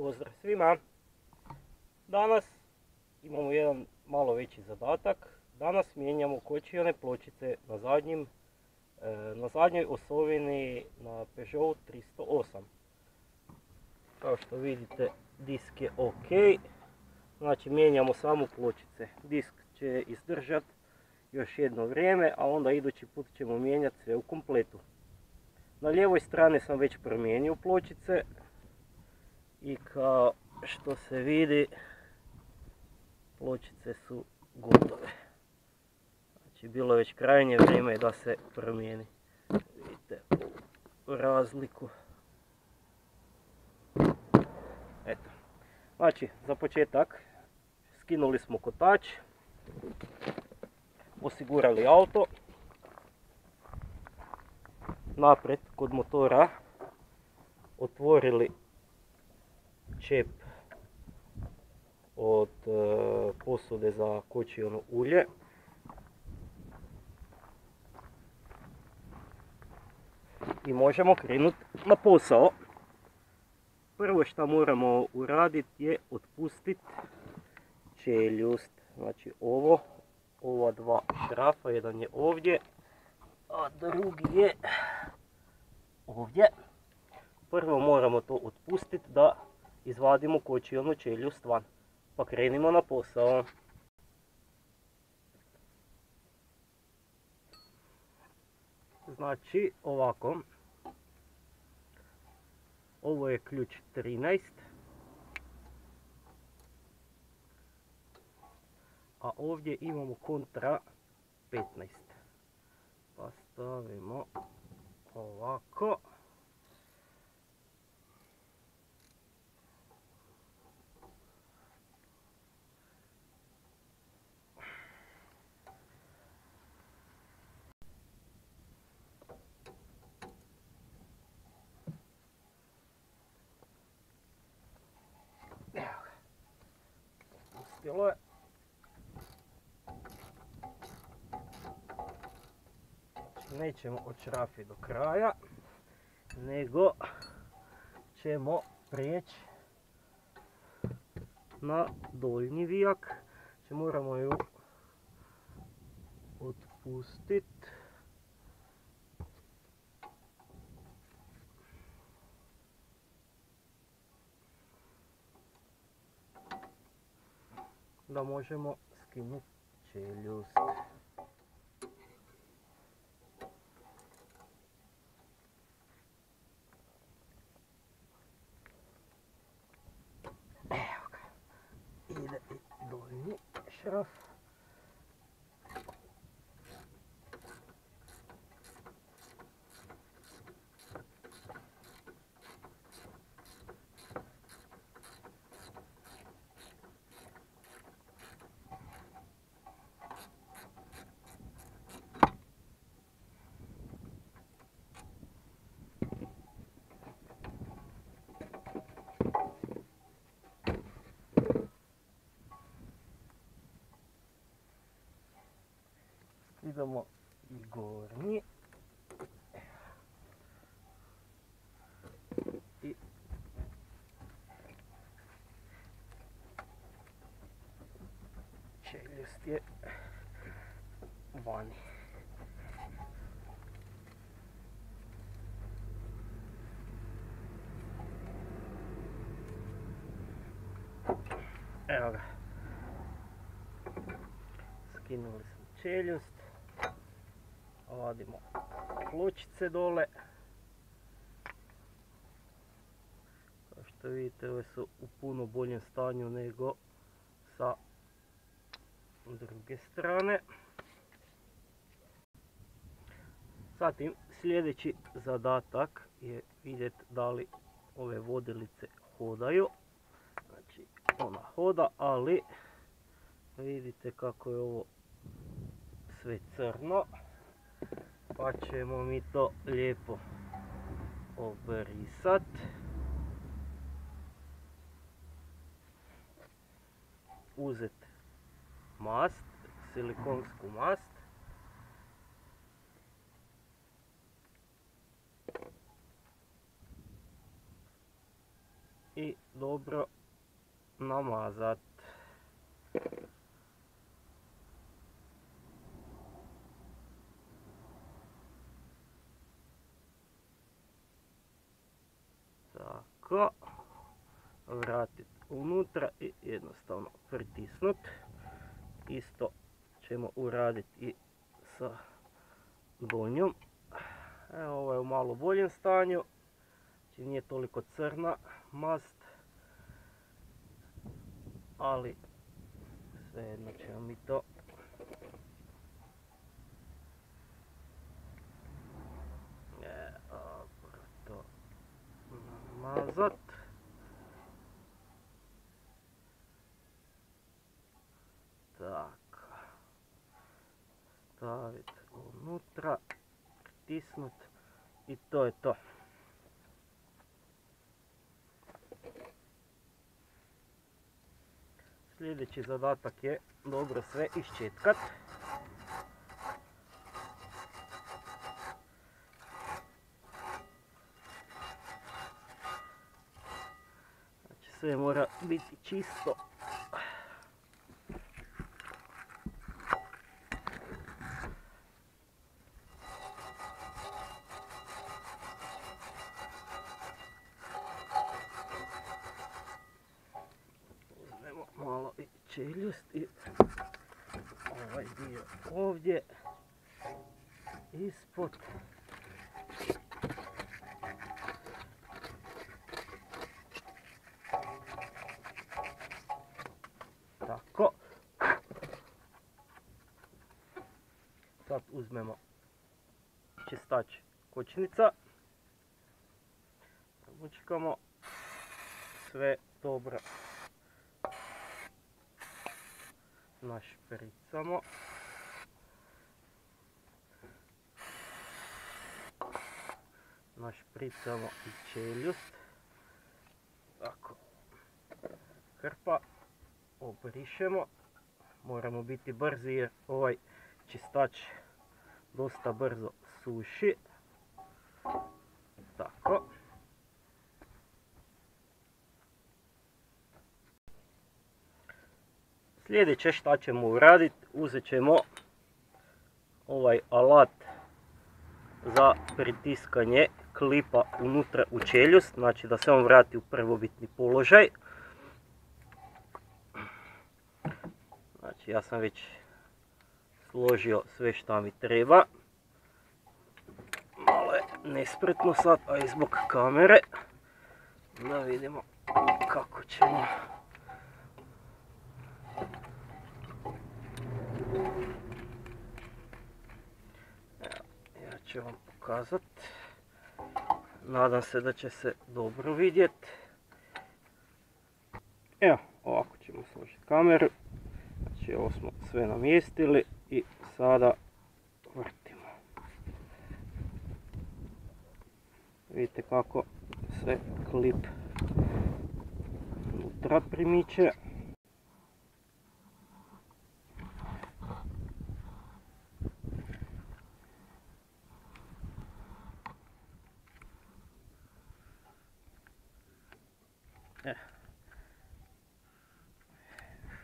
Pozdrav svima! Danas imamo jedan malo veći zadatak. Danas mijenjamo kočione pločice na zadnjoj osovini na Peugeot 308. Kao što vidite, disk je ok. Znači mijenjamo samo pločice. Disk će izdržati još jedno vrijeme, a onda idući put ćemo mijenjati sve u kompletu. Na lijevoj strani sam već promijenio pločice i kao što se vidi, pločice su gotove. Znači bilo je već krajnje vrijeme da se promijeni. Vidite razliku. Eto. Znači za početak skinuli smo kotač, osigurali auto. Naprijed kod motora otvorili čep od posude za kočiono ulje. I možemo krenuti na posao. Prvo što moramo uraditi je otpustiti čeljust. Znači ova dva šrafa, jedan je ovdje, a drugi je ovdje. Prvo moramo to otpustiti da izvadimo kočionu čeljust van. Pa krenimo na posao. Znači ovako. Ovo je ključ 13. A ovdje imamo kontra 15. Pa stavimo ovako. Uspjelo je. Nećemo odšrafiti do kraja, nego ćemo prijeći na donji vijak. Znači moramo ju otpustiti. Da možemo skinuti čeljust. Evo ga. Ide i donji šraf. Idemo i gornji. I čeljust je vani. Evo ga. Skinuli smo čeljust. Vadimo pločice dole. Kao što vidite, ove su u puno boljem stanju nego sa druge strane. Zatim sljedeći zadatak je vidjeti da li ove vodilice hodaju. Znači ona hoda, ali vidite kako je ovo sve crno. Pa ćemo mi to lijepo obrisat. Uzet mast, silikonsku mast. i dobro namazat. Tako, vratiti unutra i jednostavno pritisnut. Isto ćemo uraditi i sa donjom. Evo, ovo je u malo boljem stanju, znači nije toliko crna mast, ali svejedno ćemo mi to namazat. Tako, staviti unutra, pritisnut i to je to. Sljedeći zadatak je dobro sve iščetkat. Znači sve mora biti čisto. Malo i čeljust i ovaj dio ovdje ispod. Tako. Sad uzmemo čistač kočnica. Vučkamo sve dobro. Našpricamo. Našpricamo i čeljust. Tako. Krpa. Obrišemo. Moramo biti brzi jer ovaj čistač dosta brzo suši. Tako. Sljedeće šta ćemo uraditi, uzet ćemo ovaj alat za pritiskanje klipa unutra u čeljust, znači da se on vrati u prvobitni položaj. Znači ja sam već složio sve šta mi treba. Malo je nespretno sad, a i zbog kamere. Da vidimo kako ćemo. Ja ću vam pokazati. Nadam se da će se dobro vidjeti. Evo, ovako ćemo složiti kameru. Znači ovo smo sve namjestili i sada vrtimo. Vidite kako se klip unutra primiče.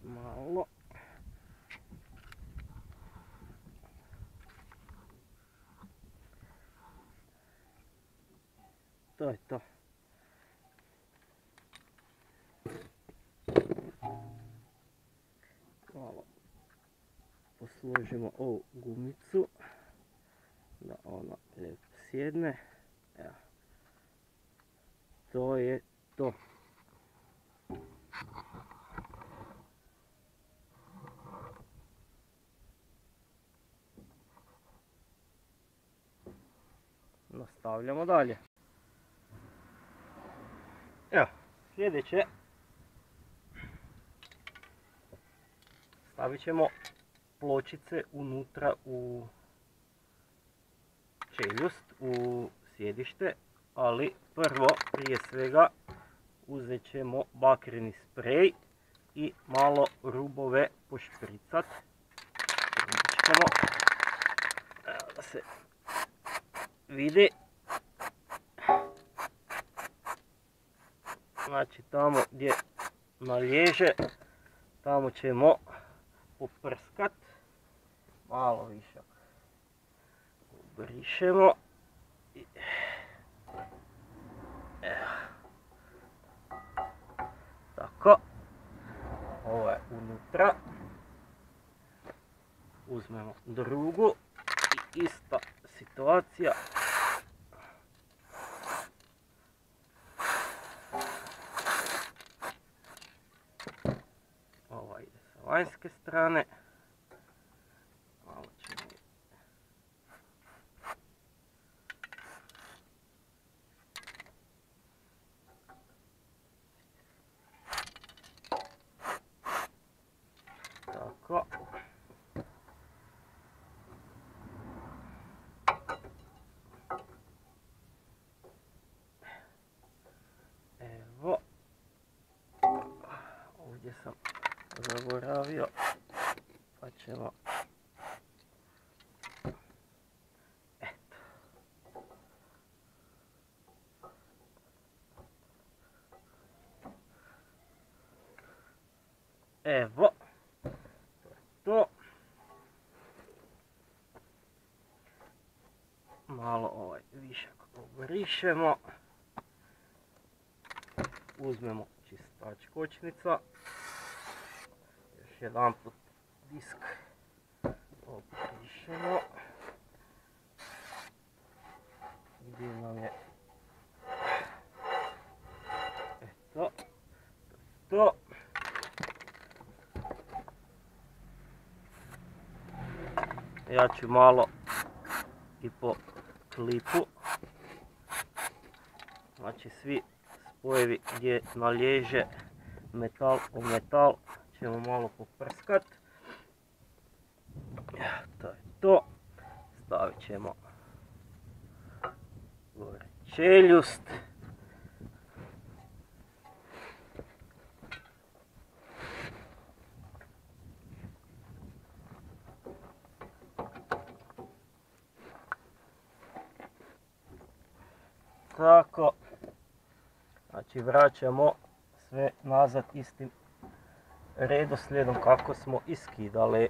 Malo. To je to. Malo posložimo ovu gumicu da ona lijepo sjedne. Evo. To je to. Nastavljamo dalje. Evo, sljedeće. Stavit ćemo pločice unutra u čeljust, u sjedište, ali prvo, prije svega, uzet ćemo bakreni sprej i malo rubove pošpricat. Evo da se vidi. Znači tamo gdje nalježe, tamo ćemo poprskat. Malo višak brišemo. Evo. Tako. Ovo je unutra. Uzmemo drugu i ista situacija. Ova ide sa vanjske strane. Malo ćemo... Tako. Evo. Ovdje sam zaboravio, pa ćemo... Eto. Evo. To. Malo ovaj višak obrišemo. Uzmemo čistač kočnica. Još jedan put disk obrišemo. Gdje nam je... Eto. To. Ja ću malo i po klipu. Znači svi spojevi gdje nalježe metal o metal ćemo malo poprskat. To je to. Stavit ćemo gore čeljust. Tako. Znači vraćamo sve nazad istim redoslijedom kako smo iskidali.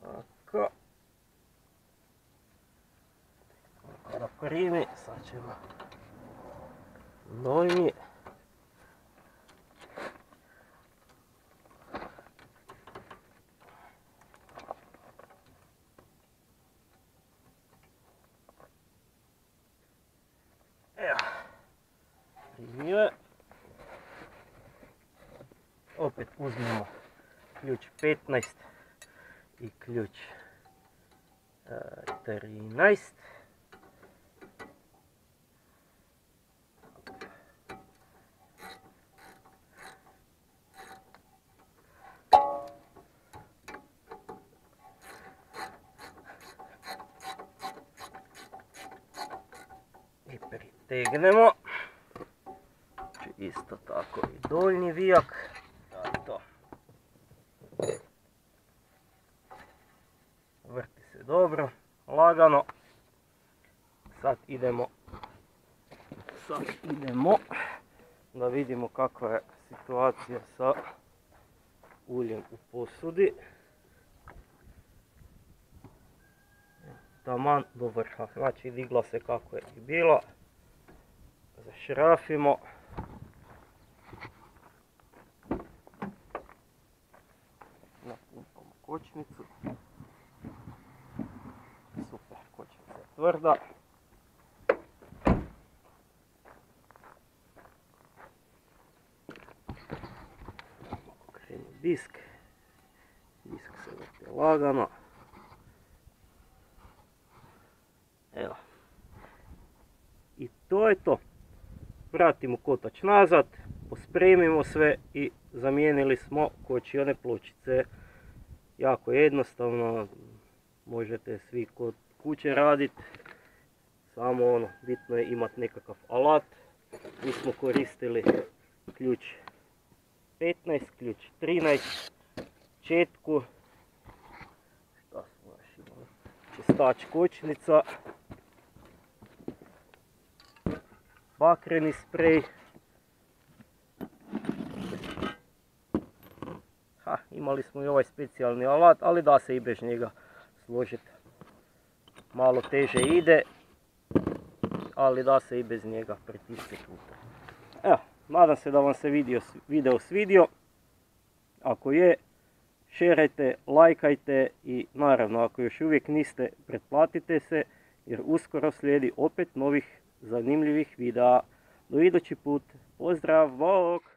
Tako. Kada primi, sad ćemo donji. Evo, primio je. Opet uzmemo ključ 15 i ključ 13. I pritegnemo. Isto tako i donji vijak. To. Vrti se dobro, lagano. Sad idemo da vidimo kakva je situacija sa uljem u posudi. Taman do vrha, znači digla se kako je i bila. Zašrafimo. Napumpamo kočnicu. Super, kočnica je tvrda. Okreni disk. Disk se vrti lagano. Evo. I to je to. Vratimo kotač nazad, pospremimo sve i zamijenili smo kočione pločice. Jako jednostavno, možete svi kod kuće raditi. samo ono, bitno je imati nekakav alat. Mi smo koristili ključ 15, ključ 13, četku, šta smo još imali, čistač kočnica, bakreni sprej. Imali smo i ovaj specijalni alat, ali da se i bez njega složiti. Malo teže ide, ali da se i bez njega pritiskati. Evo, nadam se da vam se video svidio. Ako je, šerajte, lajkajte i naravno ako još uvijek niste, pretplatite se jer uskoro slijedi opet novih zanimljivih videa. Do idući put, pozdrav, bok!